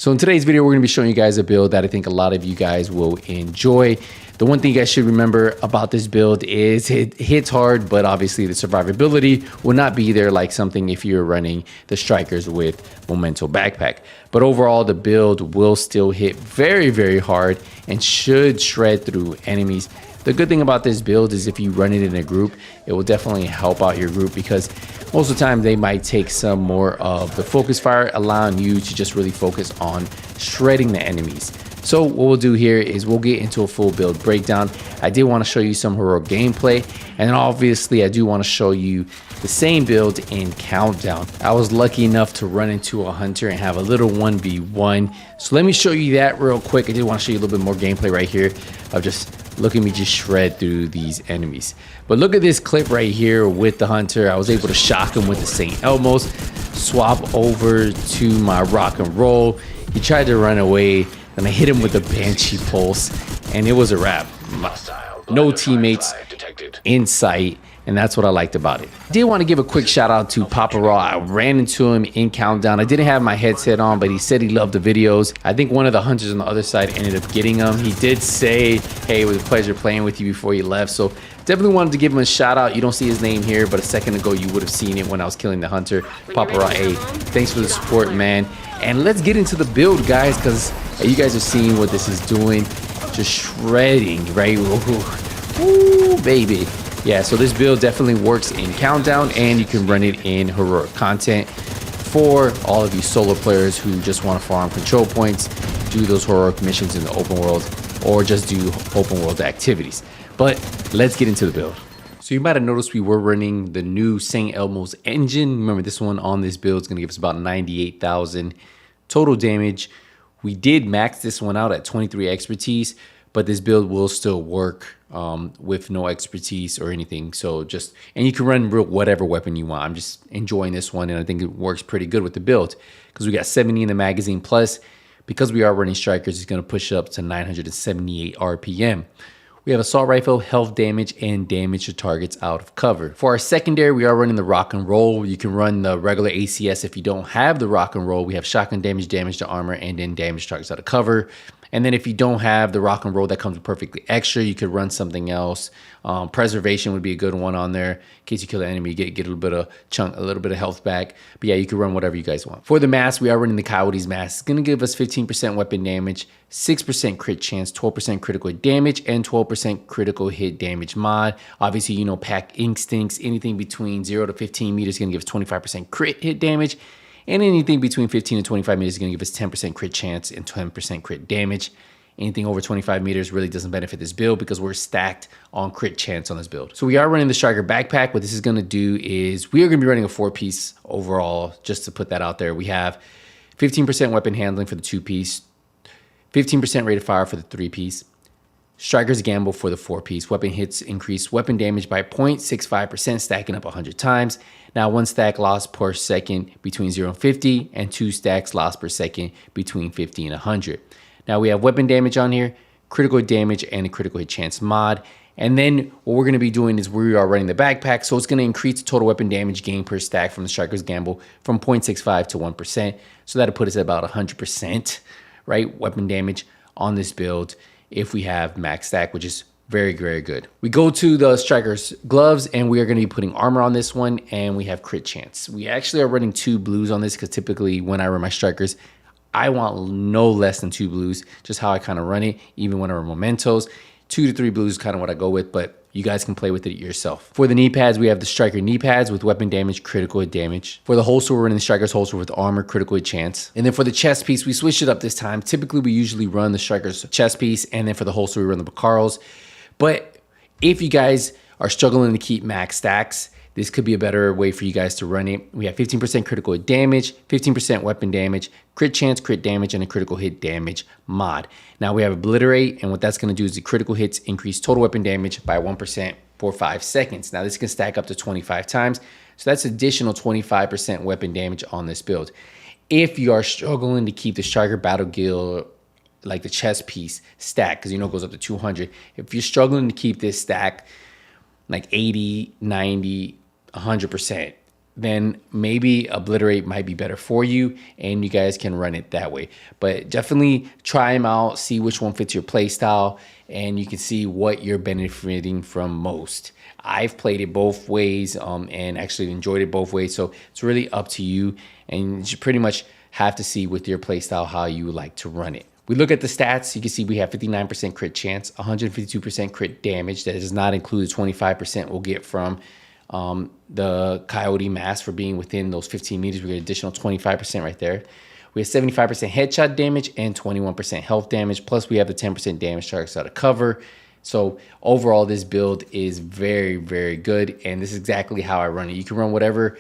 So in today's video, we're gonna be showing you guys a build that I think a lot of you guys will enjoy. The one thing you guys should remember about this build is it hits hard, but obviously the survivability will not be there like something if you're running the strikers with Memento Backpack. But overall, the build will still hit very, very hard and should shred through enemies. The good thing about this build is if you run it in a group, it will definitely help out your group because most of the time they might take some more of the focus fire, allowing you to just really focus on shredding the enemies. So what we'll do here is we'll get into a full build breakdown. I did want to show you some heroic gameplay, and then obviously I do want to show you the same build in Countdown. I was lucky enough to run into a hunter and have a little 1v1. So let me show you that real quick. I did want to show you a little bit more gameplay right here of just look at me just shred through these enemies. But look at this clip right here with the hunter. I was able to shock him with the St. Elmo's, swap over to my rock and roll. He tried to run away, and I hit him with the Banshee pulse, and it was a wrap. No teammates in sight, and that's what I liked about it. I did want to give a quick shout out to Papa Raw. I ran into him in Countdown. I didn't have my headset on, but he said he loved the videos. I think one of the hunters on the other side ended up getting him. He did say, hey, it was a pleasure playing with you before you left. So definitely wanted to give him a shout out. You don't see his name here, but a second ago you would have seen it when I was killing the hunter. Papa Raw, hey, thanks for the support, man. And let's get into the build, guys, because you guys are seeing what this is doing. Just shredding, right? Ooh, baby. Yeah, so this build definitely works in Countdown, and you can run it in heroic content for all of you solo players who just want to farm control points, do those heroic missions in the open world, or just do open world activities. But let's get into the build. So you might have noticed we were running the new St. Elmo's engine. Remember, this one on this build is going to give us about 98,000 total damage. We did max this one out at 23 expertise, but this build will still work with no expertise or anything. So just, and you can run whatever weapon you want. I'm just enjoying this one, and I think it works pretty good with the build because we got 70 in the magazine. Plus, because we are running strikers, it's going to push up to 978 RPM. We have assault rifle, health damage, and damage to targets out of cover. For our secondary, we are running the rock and roll. You can run the regular ACS if you don't have the rock and roll. We have shotgun damage, damage to armor, and then damage to targets out of cover. And then if you don't have the rock and roll that comes with perfectly extra, you could run something else. Preservation would be a good one on there. In case you kill an enemy, you get a little bit of health back. But yeah, you can run whatever you guys want. For the mask, we are running the Coyote's mask. It's gonna give us 15% weapon damage, 6% crit chance, 12% critical hit damage, and 12% critical hit damage mod. Obviously, you know, pack instincts, anything between 0 to 15 meters is gonna give us 25% crit hit damage. And anything between 15 and 25 meters is going to give us 10% crit chance and 10% crit damage. Anything over 25 meters really doesn't benefit this build because we're stacked on crit chance on this build. So we are running the Striker Backpack. What this is going to do is we are going to be running a 4-piece overall, just to put that out there. We have 15% weapon handling for the 2-piece, 15% rate of fire for the 3-piece, Striker's Gamble for the 4-piece. Weapon hits increase weapon damage by 0.65%, stacking up 100 times. Now, 1 stack loss per second between 0 and 50, and 2 stacks loss per second between 50 and 100. Now, we have weapon damage on here, critical damage, and a critical hit chance mod. And then what we're going to be doing is we are running the backpack, so it's going to increase the total weapon damage gain per stack from the Striker's Gamble from 0.65 to 1%. So that'll put us at about 100%, right, weapon damage on this build if we have max stack, which is very, very good. We go to the Striker's gloves, and we are going to be putting armor on this one, and we have crit chance. We actually are running 2 blues on this because typically when I run my Strikers, I want no less than 2 blues, just how I kind of run it, even when I run Mementos. 2 to 3 blues is kind of what I go with, but you guys can play with it yourself. For the knee pads, we have the Striker knee pads with weapon damage, critical hit damage. For the holster, we're running the Striker's holster with armor, critical hit chance. And then for the chest piece, we switched it up this time. Typically, we usually run the Striker's chest piece, and then for the holster, we run the Bacaros. But if you guys are struggling to keep max stacks, this could be a better way for you guys to run it. We have 15% critical hit damage, 15% weapon damage, crit chance, crit damage, and a critical hit damage mod. Now we have Obliterate, and what that's going to do is the critical hits increase total weapon damage by 1% for 5 seconds. Now this can stack up to 25 times, so that's additional 25% weapon damage on this build. If you are struggling to keep the Striker Battle Guild, like the chest piece stack, because you know it goes up to 200. If you're struggling to keep this stack like 80, 90, 100%, then maybe Obliterate might be better for you and you guys can run it that way. But definitely try them out, see which one fits your play style, and you can see what you're benefiting from most. I've played it both ways and actually enjoyed it both ways. So it's really up to you, and you pretty much have to see with your play style how you like to run it. We look at the stats. You can see we have 59% crit chance, 152% crit damage. That does not include the 25% we'll get from the Coyote Mask for being within those 15 meters. We get additional 25% right there. We have 75% headshot damage and 21% health damage. Plus we have the 10% damage targets out of cover. So overall, this build is very, very good. And this is exactly how I run it. You can run whatever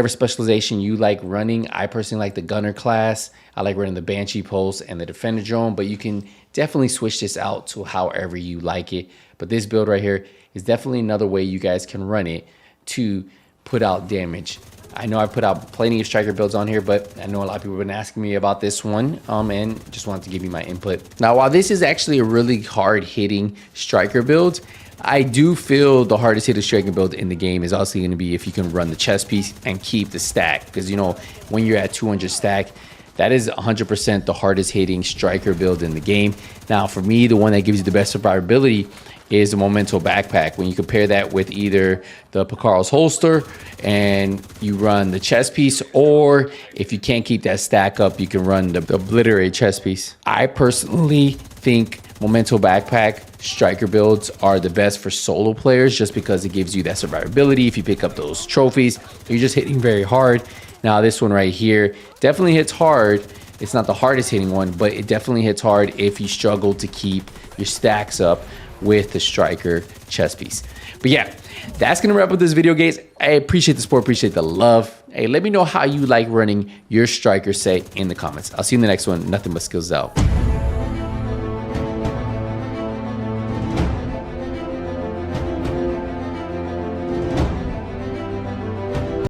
specialization you like running. I personally like the Gunner class. I like running the Banshee Pulse and the Defender Drone, but you can definitely switch this out to however you like it. But this build right here is definitely another way you guys can run it to put out damage. I know I've put out plenty of striker builds on here, but I know a lot of people have been asking me about this one and just wanted to give you my input. Now, while this is actually a really hard hitting striker build, I do feel the hardest hitting striker build in the game is also going to be if you can run the chest piece and keep the stack. Because, you know, when you're at 200 stack, that is 100% the hardest hitting striker build in the game. Now, for me, the one that gives you the best survivability is the Memento backpack. When you compare that with either the Picaro's holster and you run the chest piece, or if you can't keep that stack up, you can run the Obliterate chest piece. I personally think Memento backpack striker builds are the best for solo players just because it gives you that survivability. If you pick up those trophies, you're just hitting very hard. Now this one right here definitely hits hard. It's not the hardest hitting one, but it definitely hits hard if you struggle to keep your stacks up with the striker chest piece. But yeah, that's gonna wrap up this video, guys. I appreciate the support, appreciate the love. Hey, let me know how you like running your striker set in the comments. I'll see you in the next one. Nothing but skills out.